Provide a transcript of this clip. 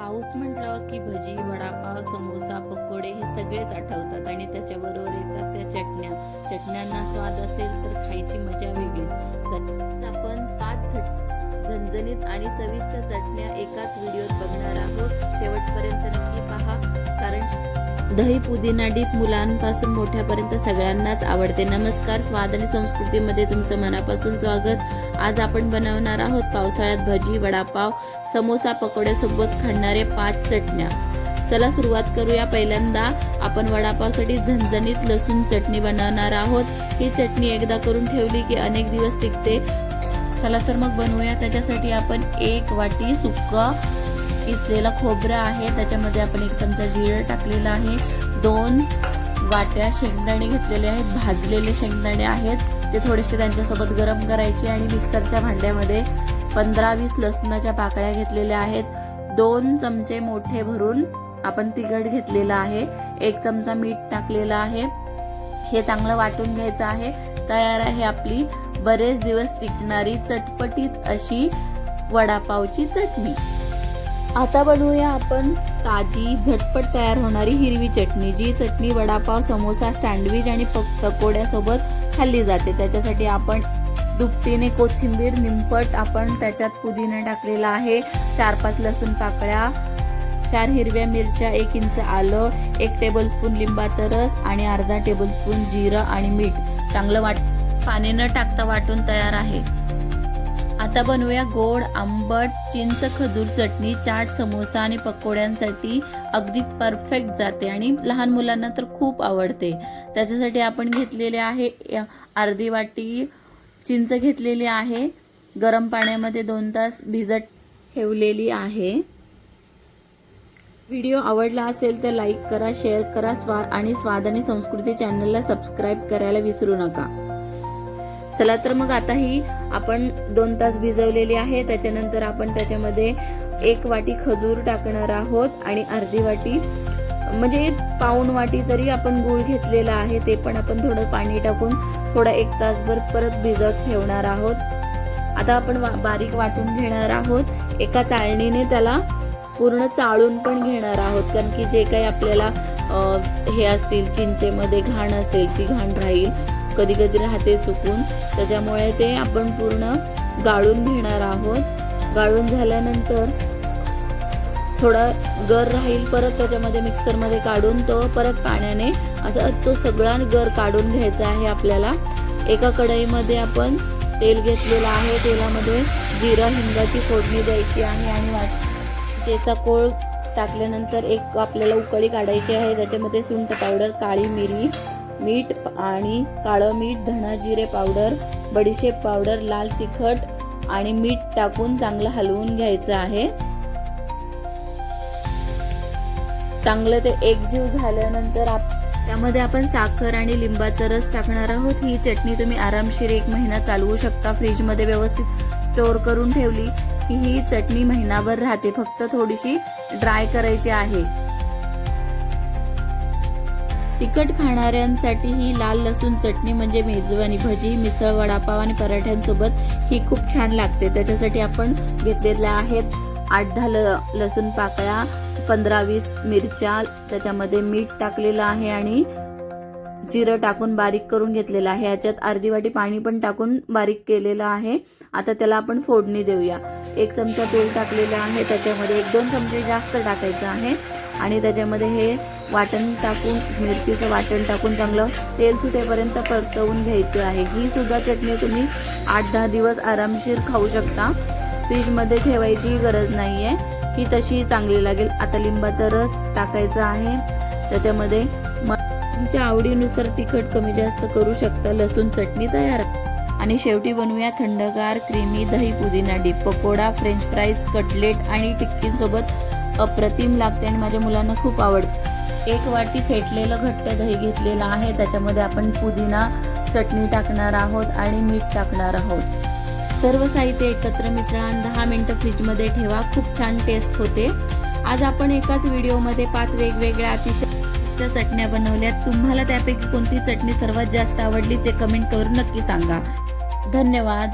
पाऊस म्हटलं की भजी, वडापाव, समोसा, पकोडे हे सगळेच आठवतात आणि त्याच्याबरोबर येतात त्या चटण्या. चटण्यांना स्वाद असेल तर खायची मजा वेगळीच. तर आपण 5 झणझणीत आणि चविष्ट चटण्या एकाच व्हिडिओत बघणार आहोत. शेवटपर्यंत नक्की पहा, कारण दही पुदिना डीप मुलांपासून मोठ्यापर्यंत सगळ्यांनाच आवडते. नमस्कार, स्वाद आणि संस्कृतीमध्ये तुमचं मनापासून स्वागत. आज आपण बनवणार आहोत पावसाळ्यात भजी, वडापाव, समोसा, पकोड्यासोबत खाणारे 5 चटण्या. चला सुरुवात करूया. पहिल्यांदा आपण वडापावसाठी झणझणीत लसूण चटणी बनवणार आहोत. ही चटणी एकदा करून ठेवली की अनेक दिवस टिकते. चला तर मग बनवूया. त्याच्यासाठी आपण 1 वाटी सुक्क किसलेलं खोबरं आहे, त्याच्यामध्ये आपण 1 चमचा जिरं टाकलेलं आहे. 2 वाट्या शेंगदाणे घेतलेले आहेत, भाजलेले शेंगदाणे आहेत. ते थोडेसे त्यांच्यासोबत गरम करायचे आणि मिक्सरच्या भांड्यामध्ये 15-20 लसणाच्या पाकळ्या घेतलेल्या आहेत. 2 चमचे मोठे भरून आपण तिखट घेतलेलं आहे. 1 चमचा मीठ टाकलेलं आहे. हे चांगलं वाटून घ्यायचं आहे. तयार आहे आपली बरेच दिवस टिकणारी चटपटीत अशी वडापावची चटणी. आता बनवूया आपण ताजी झटपट तयार होणारी हिरवी चटणी. जी चटणी वडापाव, समोसा, सँडविच आणि पकोड्यासोबत खाल्ली जाते. त्याच्यासाठी आपण दुपटीने कोथिंबीर निंपट आपण त्याच्यात पुदिना टाकलेला आहे. 4-5 लसूण पाकळ्या, 4 हिरव्या मिरच्या, 1 इंच आलं, 1 टेबलस्पून लिंबाचा रस आणि अर्धा टेबलस्पून जिरं आणि मीठ चांगलं पाणी न टाकता वाटून तयार आहे. आता बनवूया गोड आंबट चिंच खजूर चटणी. चाट, समोसा आणि पकोड्यांसाठी अगदी परफेक्ट जाते आणि लहान मुलांना तर खूप आवडते. त्याच्यासाठी आपण घेतलेले आहे अर्धी वाटी चिंच घेतलेली आहे. गरम पाण्यामध्ये 2 तास भिजत ठेवलेली आहे. व्हिडिओ आवडला असेल तर लाईक करा, शेअर करा आणि स्वाद आणि संस्कृती चॅनलला सबस्क्राईब करायला विसरू नका. चला तर मग आता ही आपण 2 तास भिजवलेली आहे. त्याच्यानंतर आपण त्याच्यामध्ये 1 वाटी खजूर टाकणार आहोत आणि अर्धी वाटी म्हणजे पाऊण वाटी तरी आपण गूळ घेतलेला आहे. ते पण आपण थोडं पाणी टाकून थोडा 1 तासभर परत भिजत ठेवणार आहोत. आता आपण बारीक वाटून घेणार आहोत. एका चाळणीने त्याला पूर्ण चाळून पण घेणार आहोत, कारण की जे काही आपल्याला हे असतील चिंचेमध्ये घाण असेल ती घाण राहील, कधी कधी राहते चुकून, त्याच्यामुळे ते आपण पूर्ण गाळून घेणार आहोत. गाळून झाल्यानंतर थोडा गर राहील, परत त्याच्यामध्ये मिक्सरमध्ये काढून तो परत पाण्याने असं तो सगळा गर काढून घ्यायचा आहे आपल्याला. एका कढईमध्ये आपण तेल घेतलेलं आहे. तेलामध्ये जिरा हिंगाची फोडणी द्यायची आहे आणि त्याचा कोळ टाकल्यानंतर एक आपल्याला उकळी काढायची आहे. त्याच्यामध्ये सुंठ पावडर, काळी मिरी, मीठ आणि काळं मीठ, धना जिरे पावडर, बडीशेप पावडर, लाल तिखट आणि मीठ टाकून चांगलं हलवून घ्यायचं आहे. चांगलं ते एकजीव झाल्यानंतर त्यामध्ये आपण साखर आणि लिंबाचा रस टाकणार आहोत. ही चटणी तुम्ही आरामशीर 1 महिना चालवू शकता. फ्रीजमध्ये व्यवस्थित स्टोअर करून ठेवली की ही चटणी महिनाभर राहते. फक्त थोडीशी ड्राय करायची आहे. तिखट खाणाऱ्यांसाठी ही लाल लसूण चटणी म्हणजे मेजवानी. भजी, मिसळ, वडापाव आणि पराठ्यांसोबत ही खूप छान लागते. त्याच्यासाठी आपण घेतलेल्या आहेत 8-10 लसूण पाकळ्या, 15-20 मिरच्या, त्याच्यामध्ये मीठ टाकलेलं आहे आणि जिरं टाकून बारीक करून घेतलेलं आहे. याच्यात अर्धी वाटी पाणी पण टाकून बारीक केलेलं आहे. आता त्याला आपण फोडणी देऊया. 1 चमचा तेल टाकलेलं आहे. त्याच्यामध्ये 1-2 चमचे जास्त टाकायचं आहे आणि त्याच्यामध्ये हे वाटण टाकून, मिरचीचं वाटण टाकून चांगलं तेल सुटेपर्यंत परतवून घ्यायचं आहे. ही सुद्धा चटणी तुम्ही 8-10 दिवस आरामशीर खाऊ शकता. फ्रीजमध्ये ठेवायची गरज नाहीये. ही तशी चांगली लागेल. आता लिंबाचा रस टाकायचा आहे. त्याच्यामध्ये तुमच्या आवडीनुसार तिखट कमी जास्त करू शकता. लसूण चटणी तयार. आणि शेवटी बनवूया थंडगार क्रीमी दही पुदिना dip. Pakora, French fries, cutlet आणि टिक्कीसोबत अप्रतिम लागते आणि माझ्या मुलांना खूप आवडते. 1 वाटी फेटलेलं घट्ट दही घेतलेलं आहे. त्याच्यामध्ये आपण पुदिना चटणी टाकणार आहोत आणि मीठ टाकणार आहोत. सर्व साहित्य एकत्र मिसळा आणि 10 मिनिटं फ्रीजमध्ये ठेवा. खूप छान टेस्ट होते. आज आपण एकाच व्हिडिओमध्ये 5 वेगवेगळ्या अतिशय चटण्या बनवल्यात. तुम्हाला त्यापैकी कोणती चटणी सर्वात जास्त आवडली ते कमेंट करून नक्की सांगा. धन्यवाद.